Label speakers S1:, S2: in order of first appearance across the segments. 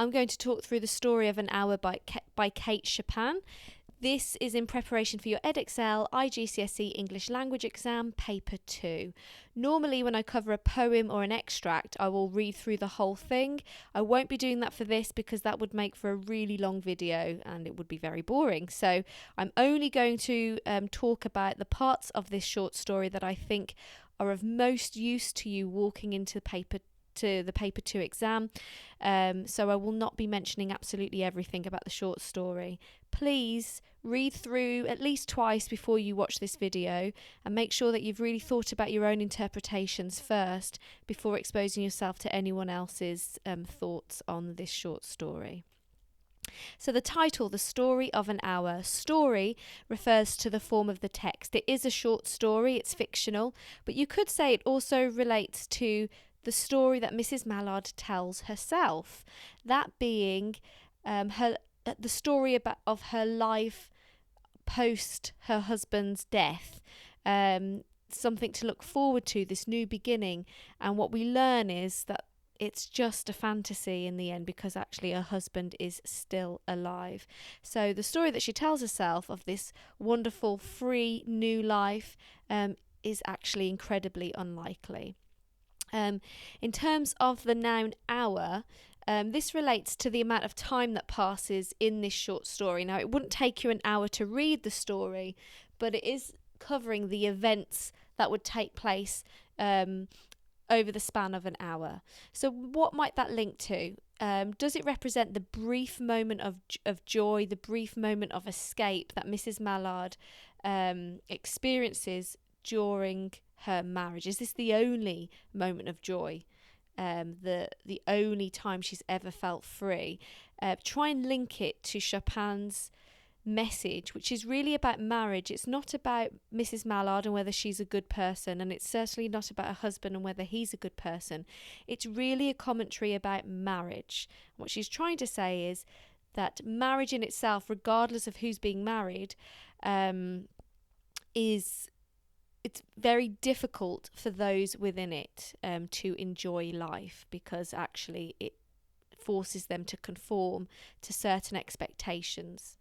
S1: I'm going to talk through the story of an hour by Kate Chopin. This is in preparation for your Edexcel IGCSE English Language Exam, Paper 2. Normally when I cover a poem or an extract, I will read through the whole thing. I won't be doing that for this because that would make for a really long video and it would be very boring. So I'm only going to talk about the parts of this short story that I think are of most use to you walking into the Paper 2 exam. So I will not be mentioning absolutely everything about the short story. Please read through at least twice before you watch this video and make sure that you've really thought about your own interpretations first before exposing yourself to anyone else's thoughts on this short story. So the title, The Story of an Hour. Story refers to the form of the text. It is a short story, it's fictional, but you could say it also relates to the story that Mrs. Mallard tells herself, that being the story of her life post her husband's death, something to look forward to, this new beginning. And what we learn is that it's just a fantasy in the end because actually her husband is still alive. So the story that she tells herself of this wonderful, free, new life is actually incredibly unlikely. In terms of the noun hour, this relates to the amount of time that passes in this short story. Now, it wouldn't take you an hour to read the story, but it is covering the events that would take place over the span of an hour. So what might that link to? Does it represent the brief moment of joy, the brief moment of escape that Mrs. Mallard experiences during her marriage? Is this the only moment of joy? The only time she's ever felt free? Try and link it to Chopin's message, which is really about marriage. It's not about Mrs. Mallard and whether she's a good person, and it's certainly not about her husband and whether he's a good person. It's really a commentary about marriage. What she's trying to say is that marriage in itself, regardless of who's being married, it's very difficult for those within it to enjoy life because actually it forces them to conform to certain expectations.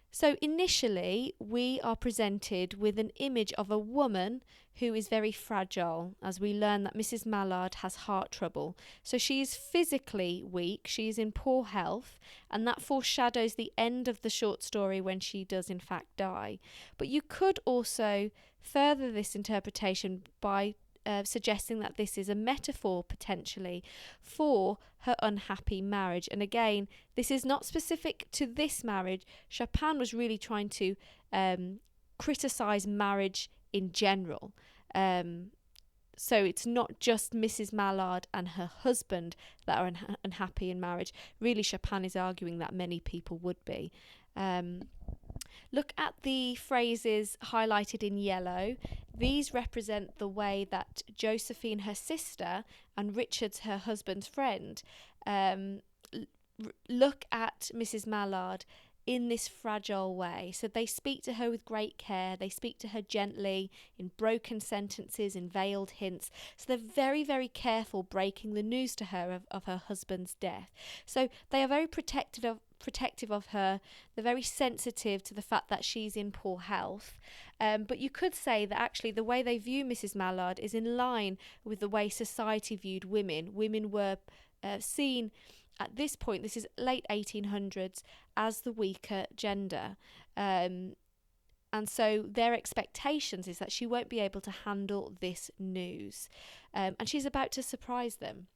S1: So initially we are presented with an image of a woman who is very fragile, as we learn that Mrs. Mallard has heart trouble. So she is physically weak, she is in poor health, and that foreshadows the end of the short story when she does in fact die. But you could also further this interpretation by suggesting that this is a metaphor potentially for her unhappy marriage. And again, this is not specific to this marriage. Chopin was really trying to criticize marriage in general. So it's not just Mrs. Mallard and her husband that are unhappy in marriage. Really, Chopin is arguing that many people would be. Look at the phrases highlighted in yellow. These represent the way that Josephine, her sister, and Richard's, her husband's friend, look at Mrs. Mallard in this fragile way. So they speak to her with great care. They speak to her gently, in broken sentences, in veiled hints. So they're very, very careful breaking the news to her of her husband's death. So they are very protective of her. They're very sensitive to the fact that she's in poor health. But you could say that actually the way they view Mrs. Mallard is in line with the way society viewed women. Women were seen at this point, this is late 1800s, as the weaker gender. And so their expectations is that she won't be able to handle this news. And she's about to surprise them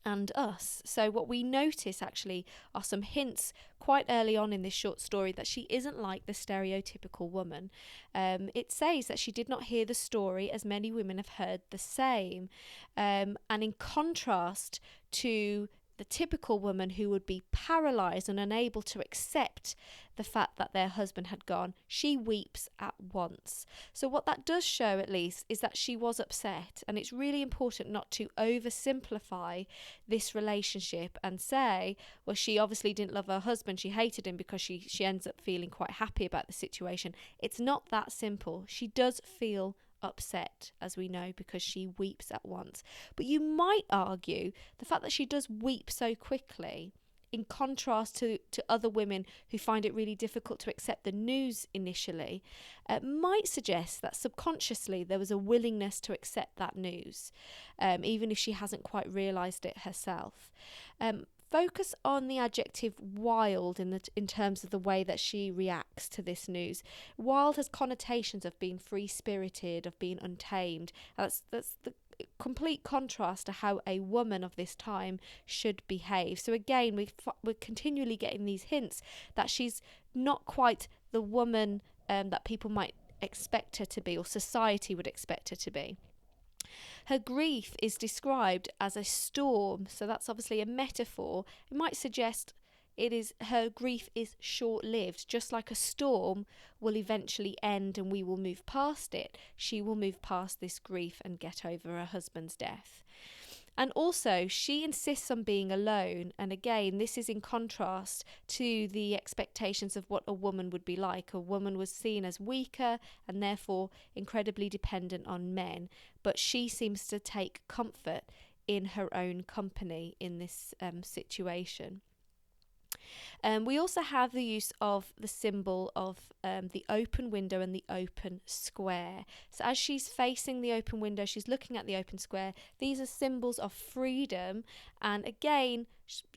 S1: and us. So what we notice actually are some hints quite early on in this short story that she isn't like the stereotypical woman. It says that she did not hear the story as many women have heard the same. And in contrast to the typical woman who would be paralysed and unable to accept the fact that their husband had gone, she weeps at once. So what that does show, at least, is that she was upset. And it's really important not to oversimplify this relationship and say, well, she obviously didn't love her husband, she hated him because she ends up feeling quite happy about the situation. It's not that simple. She does feel upset, as we know, because she weeps at once. But you might argue the fact that she does weep so quickly, in contrast to other women who find it really difficult to accept the news initially, might suggest that subconsciously there was a willingness to accept that news, even if she hasn't quite realised it herself. Focus on the adjective wild in terms of the way that she reacts to this news. Wild has connotations of being free-spirited, of being untamed. That's the complete contrast to how a woman of this time should behave. So again, we're continually getting these hints that she's not quite the woman that people might expect her to be, or society would expect her to be. Her grief is described as a storm, so that's obviously a metaphor. It might suggest her grief is short-lived. Just like a storm will eventually end and we will move past it, she will move past this grief and get over her husband's death. And also, she insists on being alone. And again, this is in contrast to the expectations of what a woman would be like. A woman was seen as weaker and therefore incredibly dependent on men. But she seems to take comfort in her own company in this situation. We also have the use of the symbol of the open window and the open square. So as she's facing the open window, she's looking at the open square. These are symbols of freedom. And again,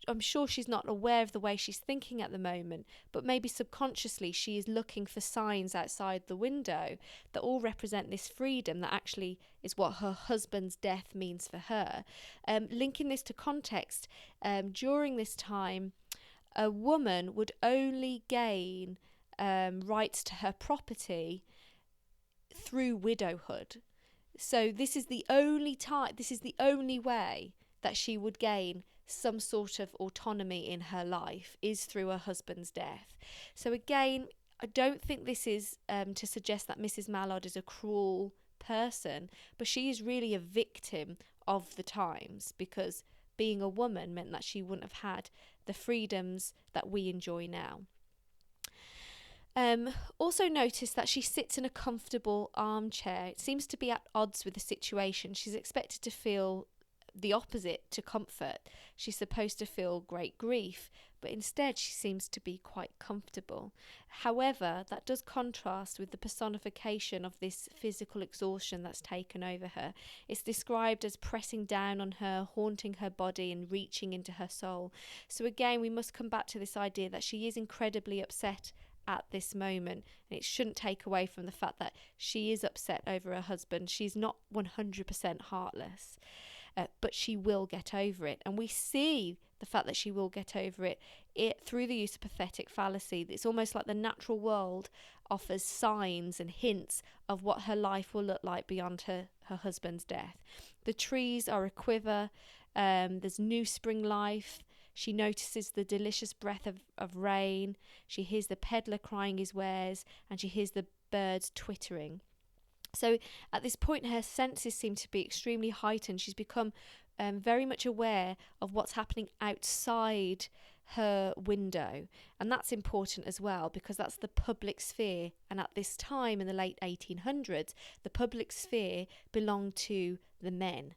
S1: I'm sure she's not aware of the way she's thinking at the moment, but maybe subconsciously she is looking for signs outside the window that all represent this freedom that actually is what her husband's death means for her. Linking this to context, during this time, a woman would only gain rights to her property through widowhood. So this is the only way that she would gain some sort of autonomy in her life, is through her husband's death. So again, I don't think this is to suggest that Mrs. Mallard is a cruel person, but she is really a victim of the times, because being a woman meant that she wouldn't have had the freedoms that we enjoy now. Also notice that she sits in a comfortable armchair. It seems to be at odds with the situation. She's expected to feel the opposite to comfort. She's supposed to feel great grief, but instead she seems to be quite comfortable. However, that does contrast with the personification of this physical exhaustion that's taken over her. It's described as pressing down on her, haunting her body and reaching into her soul. So again, we must come back to this idea that she is incredibly upset at this moment, and it shouldn't take away from the fact that she is upset over her husband. She's not 100% heartless. But she will get over it. And we see the fact that she will get over it through the use of pathetic fallacy. It's almost like the natural world offers signs and hints of what her life will look like beyond her husband's death. The trees are aquiver. There's new spring life. She notices the delicious breath of rain. She hears the peddler crying his wares, and she hears the birds twittering. So at this point, her senses seem to be extremely heightened. She's become very much aware of what's happening outside her window. And that's important as well, because that's the public sphere. And at this time, in the late 1800s, the public sphere belonged to the men.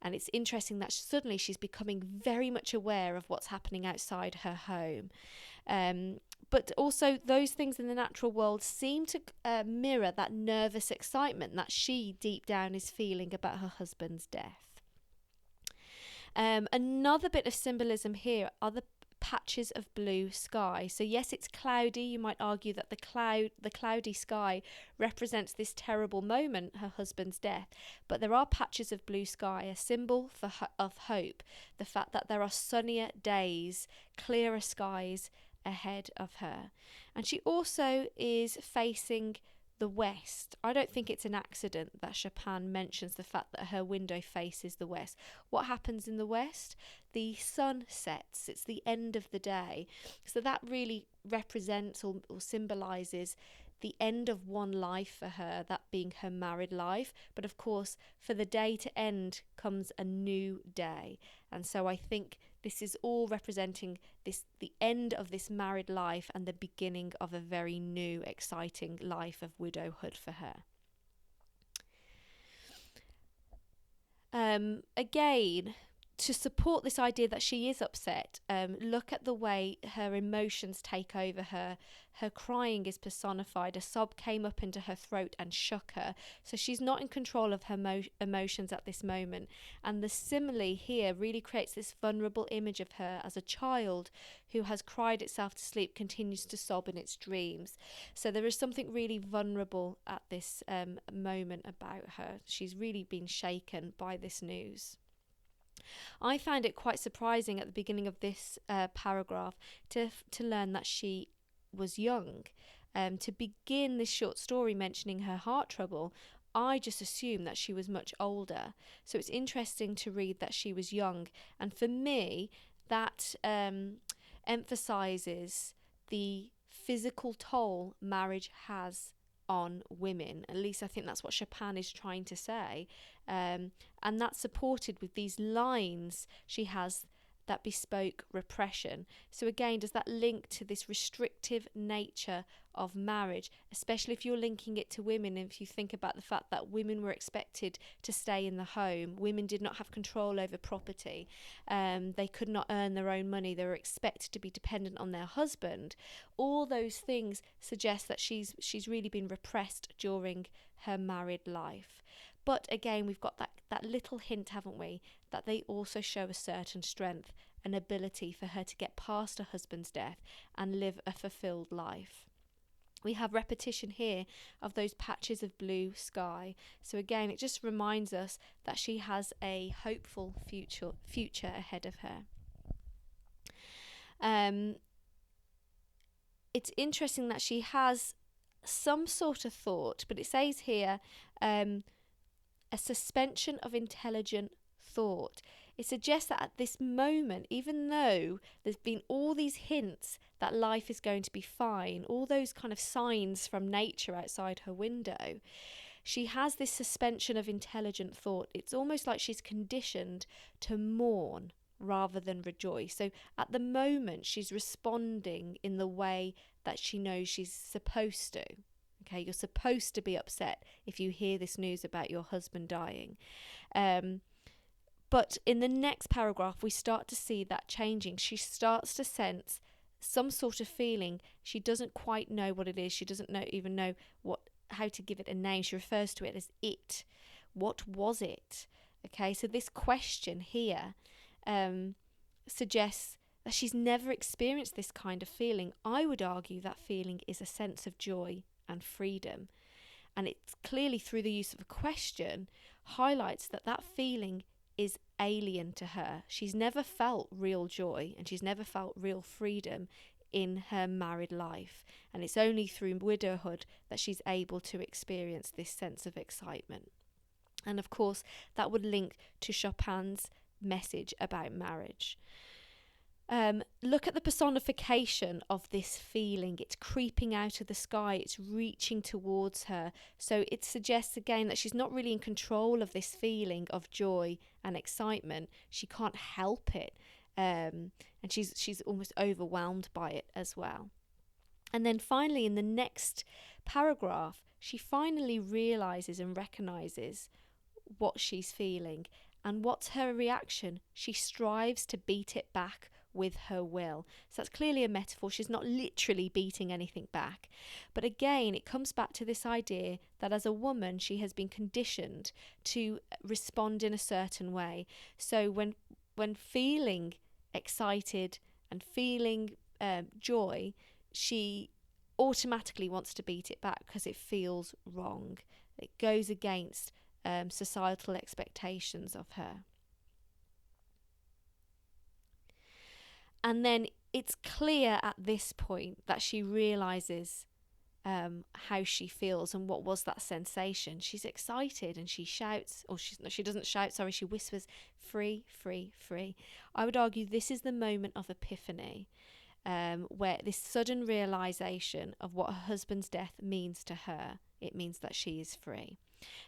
S1: And it's interesting that suddenly she's becoming very much aware of what's happening outside her home. But also those things in the natural world seem to mirror that nervous excitement that she deep down is feeling about her husband's death. Another bit of symbolism here are the patches of blue sky. So yes, it's cloudy. You might argue that the cloudy sky represents this terrible moment, her husband's death. But there are patches of blue sky, a symbol of hope. The fact that there are sunnier days, clearer skies ahead of her. And she also is facing the west. I don't think it's an accident that Chopin mentions the fact that her window faces the west. What happens in the west? The sun sets. It's the end of the day. So that really represents or symbolises the end of one life for her, that being her married life. But of course, for the day to end comes a new day. And so I think this is all representing the end of this married life and the beginning of a very new, exciting life of widowhood for her. Again, to support this idea that she is upset, look at the way her emotions take over her. Her crying is personified. A sob came up into her throat and shook her. So she's not in control of her emotions at this moment. And the simile here really creates this vulnerable image of her as a child who has cried itself to sleep, continues to sob in its dreams. So there is something really vulnerable at this moment about her. She's really been shaken by this news. I found it quite surprising at the beginning of this paragraph to learn that she was young. To begin this short story mentioning her heart trouble, I just assumed that she was much older. So it's interesting to read that she was young. And for me, that emphasises the physical toll marriage has on women. At least I think that's what Chopin is trying to say. And that's supported with these lines she has that bespoke repression. So again, does that link to this restrictive nature of marriage, especially if you're linking it to women? And if you think about the fact that women were expected to stay in the home, women did not have control over property, they could not earn their own money, they were expected to be dependent on their husband. All those things suggest that she's really been repressed during her married life. But again, we've got that little hint, haven't we, that they also show a certain strength, an ability for her to get past her husband's death and live a fulfilled life. We have repetition here of those patches of blue sky. So again, it just reminds us that she has a hopeful future ahead of her. It's interesting that she has some sort of thought, but it says here, a suspension of intelligent thought. It suggests that at this moment, even though there's been all these hints that life is going to be fine, all those kind of signs from nature outside her window, she has this suspension of intelligent thought. It's almost like she's conditioned to mourn rather than rejoice. So at the moment, she's responding in the way that she knows she's supposed to. Okay, you're supposed to be upset if you hear this news about your husband dying. But in the next paragraph, we start to see that changing. She starts to sense some sort of feeling. She doesn't quite know what it is. She doesn't even know how to give it a name. She refers to it as it. What was it? Okay, so this question here suggests that she's never experienced this kind of feeling. I would argue that feeling is a sense of joy and freedom, and it's clearly through the use of a question highlights that feeling is alien to her. She's never felt real joy and she's never felt real freedom in her married life, and it's only through widowhood that she's able to experience this sense of excitement. And of course that would link to Chopin's message about marriage. Look at the personification of this feeling. It's creeping out of the sky. It's reaching towards her. So it suggests again that she's not really in control of this feeling of joy and excitement. She can't help it. And she's almost overwhelmed by it as well. And then finally, in the next paragraph, she finally realizes and recognizes what she's feeling. And what's her reaction? She strives to beat it back with her will. So that's clearly a metaphor. She's not literally beating anything back. But again, it comes back to this idea that as a woman, she has been conditioned to respond in a certain way. So when feeling excited and feeling joy, she automatically wants to beat it back because it feels wrong. It goes against societal expectations of her. And then it's clear at this point that she realizes how she feels and what was that sensation. She's excited and she shouts, or she doesn't shout, sorry, she whispers, free, free, free. I would argue this is the moment of epiphany, where this sudden realization of what her husband's death means to her. It means that she is free.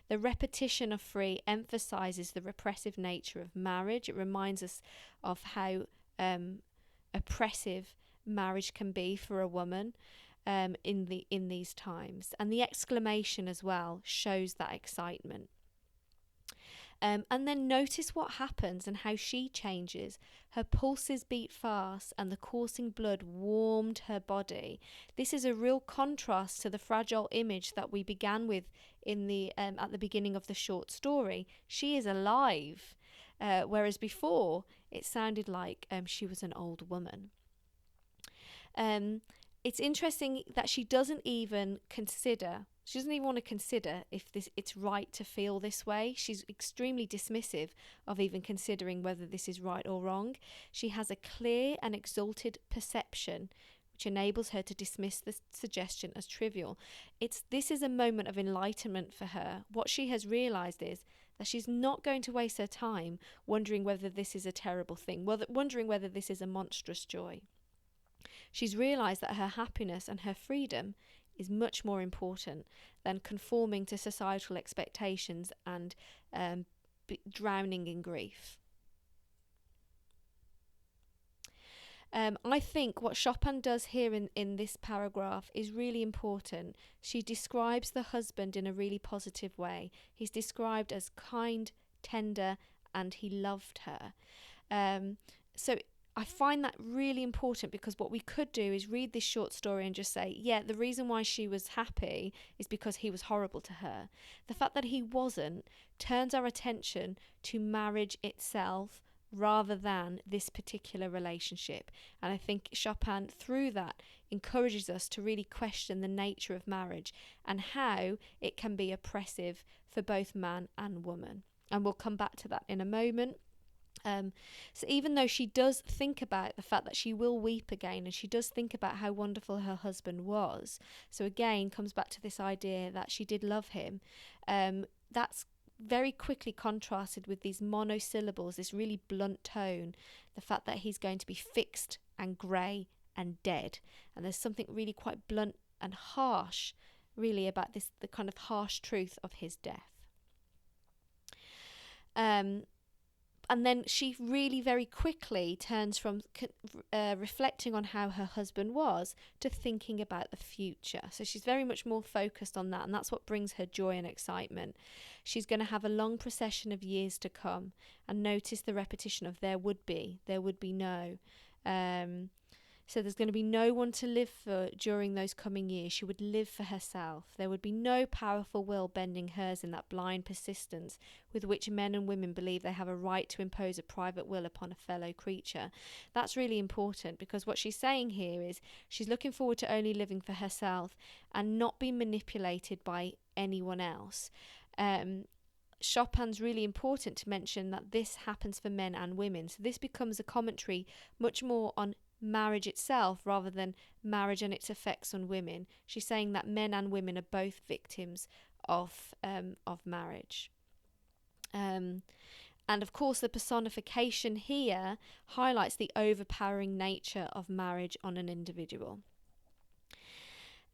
S1: The repetition of free emphasizes the repressive nature of marriage. It reminds us of how oppressive marriage can be for a woman in these times, and the exclamation as well shows that excitement. And then notice what happens and how she changes. Her pulses beat fast and the coursing blood warmed her body. This is a real contrast to the fragile image that we began with in the at the beginning of the short story. She is alive, whereas before it sounded like she was an old woman. It's interesting that she doesn't even want to consider if it's right to feel this way. She's extremely dismissive of even considering whether this is right or wrong. She has a clear and exalted perception, which enables her to dismiss the suggestion as trivial. This is a moment of enlightenment for her. What she has realised is that she's not going to waste her time wondering whether this is a terrible thing, wondering whether this is a monstrous joy. She's realised that her happiness and her freedom is much more important than conforming to societal expectations and drowning in grief. I think what Chopin does here in this paragraph is really important. She describes the husband in a really positive way. He's described as kind, tender, and he loved her. So I find that really important, because what we could do is read this short story and just say, yeah, the reason why she was happy is because he was horrible to her. The fact that he wasn't turns our attention to marriage itself rather than this particular relationship. And I think Chopin, through that, encourages us to really question the nature of marriage and how it can be oppressive for both man and woman. And we'll come back to that in a moment. So even though she does think about the fact that she will weep again, and she does think about how wonderful her husband was, so again comes back to this idea that she did love him, that's very quickly contrasted with these monosyllables, this really blunt tone, the fact that he's going to be fixed and grey and dead. And there's something really quite blunt and harsh really about this, the kind of harsh truth of his death. And then she really very quickly turns from reflecting on how her husband was to thinking about the future. So she's very much more focused on that, and that's what brings her joy and excitement. She's going to have a long procession of years to come, and notice the repetition of there would be no. So there's going to be no one to live for during those coming years. She would live for herself. There would be no powerful will bending hers in that blind persistence with which men and women believe they have a right to impose a private will upon a fellow creature. That's really important, because what she's saying here is she's looking forward to only living for herself and not being manipulated by anyone else. Chopin's really important to mention that this happens for men and women. So this becomes a commentary much more on marriage itself rather than marriage and its effects on women. She's saying that men and women are both victims of marriage. And of course the personification here highlights the overpowering nature of marriage on an individual.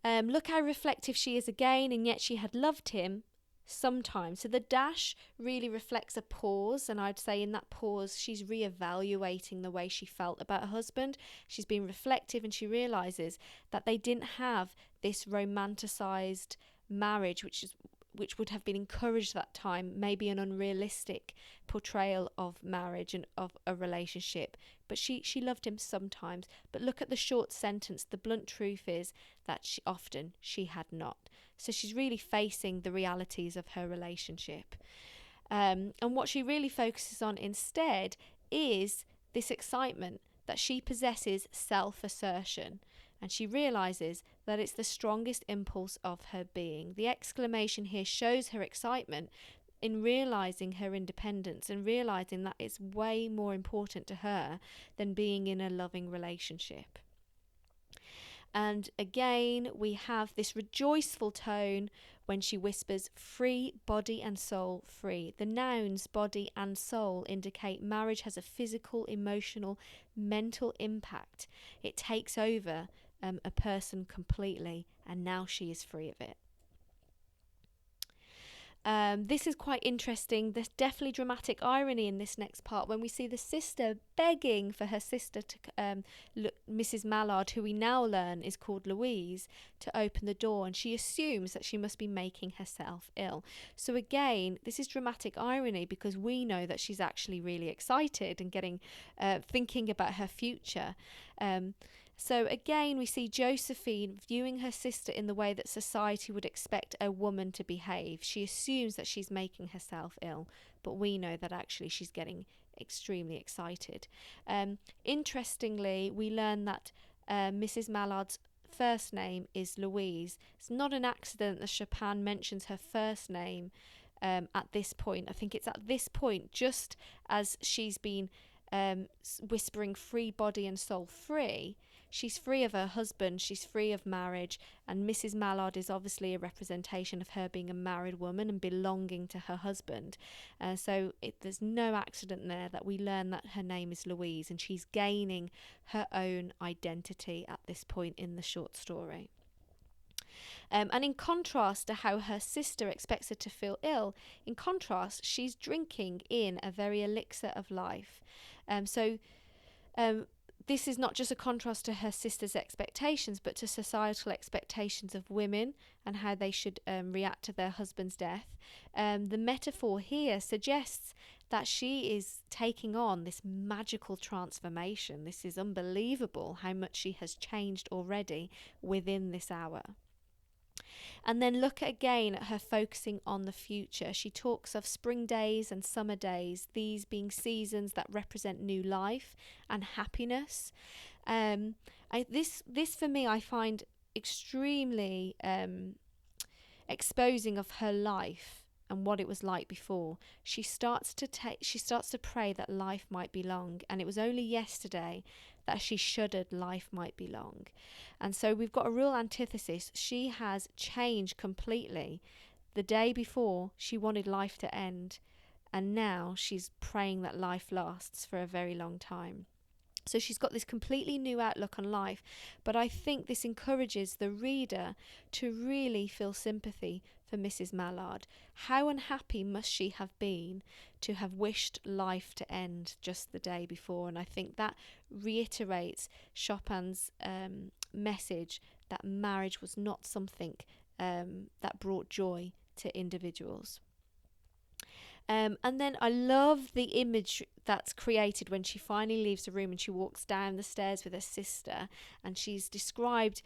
S1: Look how reflective she is again, and yet she had loved him sometimes. So the dash really reflects a pause, and I'd say in that pause she's reevaluating the way she felt about her husband. She's been reflective, and she realizes that they didn't have this romanticized marriage which would have been encouraged at that time, maybe an unrealistic portrayal of marriage and of a relationship. But she loved him sometimes. But look at the short sentence. The blunt truth is that she had not. So she's really facing the realities of her relationship. And what she really focuses on instead is this excitement that she possesses self-assertion. And she realises that it's the strongest impulse of her being. The exclamation here shows her excitement in realising her independence and realising that it's way more important to her than being in a loving relationship. And again, we have this rejoiceful tone when she whispers, free, body and soul, free. The nouns body and soul indicate marriage has a physical, emotional, mental impact. It takes over a person completely, and now she is free of it. This is quite interesting. There's definitely dramatic irony in this next part when we see the sister begging for her sister to, Mrs. Mallard, who we now learn is called Louise, to open the door, and she assumes that she must be making herself ill. So again, this is dramatic irony because we know that she's actually really excited and thinking about her future. So again, we see Josephine viewing her sister in the way that society would expect a woman to behave. She assumes that she's making herself ill, but we know that actually she's getting extremely excited. Interestingly, we learn that Mrs. Mallard's first name is Louise. It's not an accident that Chopin mentions her first name at this point. I think it's at this point, just as she's been whispering free body and soul free. She's free of her husband, she's free of marriage, and Mrs. Mallard is obviously a representation of her being a married woman and belonging to her husband. So there's no accident there that we learn that her name is Louise, and she's gaining her own identity at this point in the short story. And in contrast to how her sister expects her to feel ill, in contrast, she's drinking in a very elixir of life. This is not just a contrast to her sister's expectations, but to societal expectations of women and how they should react to their husband's death. The metaphor here suggests that she is taking on this magical transformation. This is unbelievable how much she has changed already within this hour. And then look again at her focusing on the future. She talks of spring days and summer days, these being seasons that represent new life and happiness. This for me, I find extremely exposing of her life and what it was like before. She starts to pray that life might be long, and it was only yesterday that she shuddered life might be long. And so we've got a real antithesis. She has changed completely. The day before, she wanted life to end, and now she's praying that life lasts for a very long time. So she's got this completely new outlook on life, but I think this encourages the reader to really feel sympathy for Mrs. Mallard. How unhappy must she have been to have wished life to end just the day before? And I think that reiterates Chopin's message that marriage was not something that brought joy to individuals. And then I love the image that's created when she finally leaves the room and she walks down the stairs with her sister, and she's described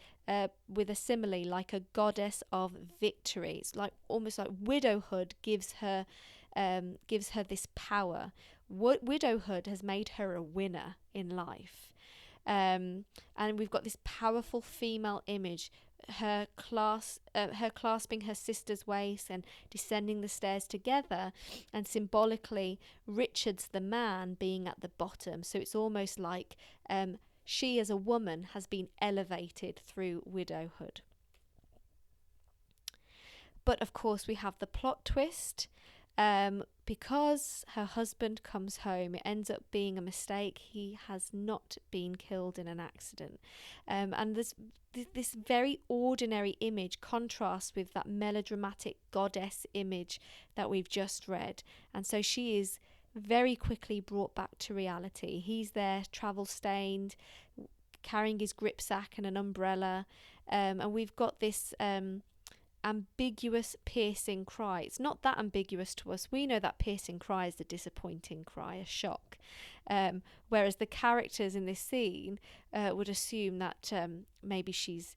S1: with a simile like a goddess of victory. It's like almost like widowhood gives her this power. Widowhood has made her a winner in life. And we've got this powerful female image, her clasping her sister's waist and descending the stairs together, and symbolically Richard's the man being at the bottom. So it's almost like she as a woman has been elevated through widowhood. But of course we have the plot twist. Because her husband comes home, it ends up being a mistake. He has not been killed in an accident. And this very ordinary image contrasts with that melodramatic goddess image that we've just read. And so she is very quickly brought back to reality. He's there, travel-stained, carrying his gripsack and an umbrella. And we've got this ambiguous, piercing cry. It's not that ambiguous to us. We know that piercing cry is the disappointing cry, a shock. Whereas the characters in this scene would assume that maybe she's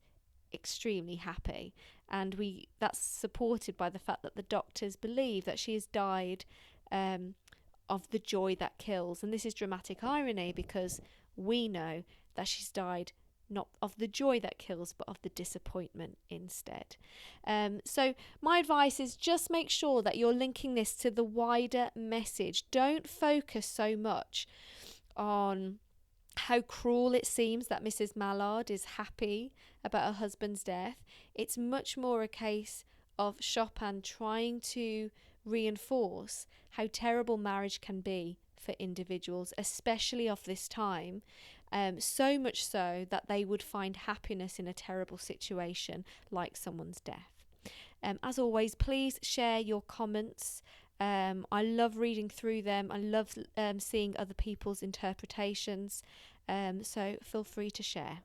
S1: extremely happy. And that's supported by the fact that the doctors believe that she has died of the joy that kills. And this is dramatic irony because we know that she's died not of the joy that kills, but of the disappointment instead. So my advice is just make sure that you're linking this to the wider message. Don't focus so much on how cruel it seems that Mrs. Mallard is happy about her husband's death. It's much more a case of Chopin trying to reinforce how terrible marriage can be for individuals, especially of this time. So much so that they would find happiness in a terrible situation like someone's death. As always, please share your comments. I love reading through them. I love seeing other people's interpretations. So feel free to share.